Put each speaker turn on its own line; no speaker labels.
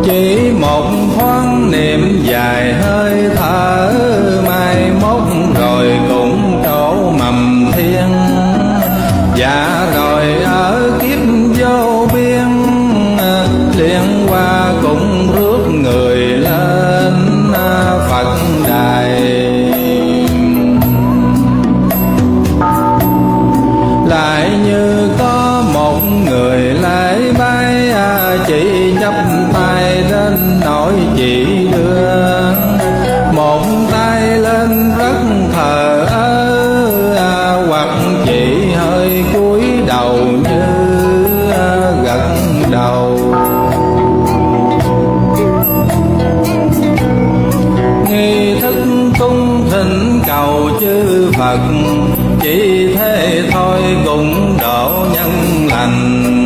chỉ một thoáng niệm dài hơi thở, mai mốt rồi cũng trổ mầm thiên. Dạ rồi ở kiếp vô biên, liên hoa cũng rước người lên Phật đài. Lại như có một người lại bay, chỉ chắp tay đến nỗi chỉ đưa, một tay lên rất thờ ơ, hoặc chỉ hơi cúi đầu như gật đầu. Nghi thức cung thỉnh cầu chư Phật, chỉ thế thôi cũng độ nhân lành.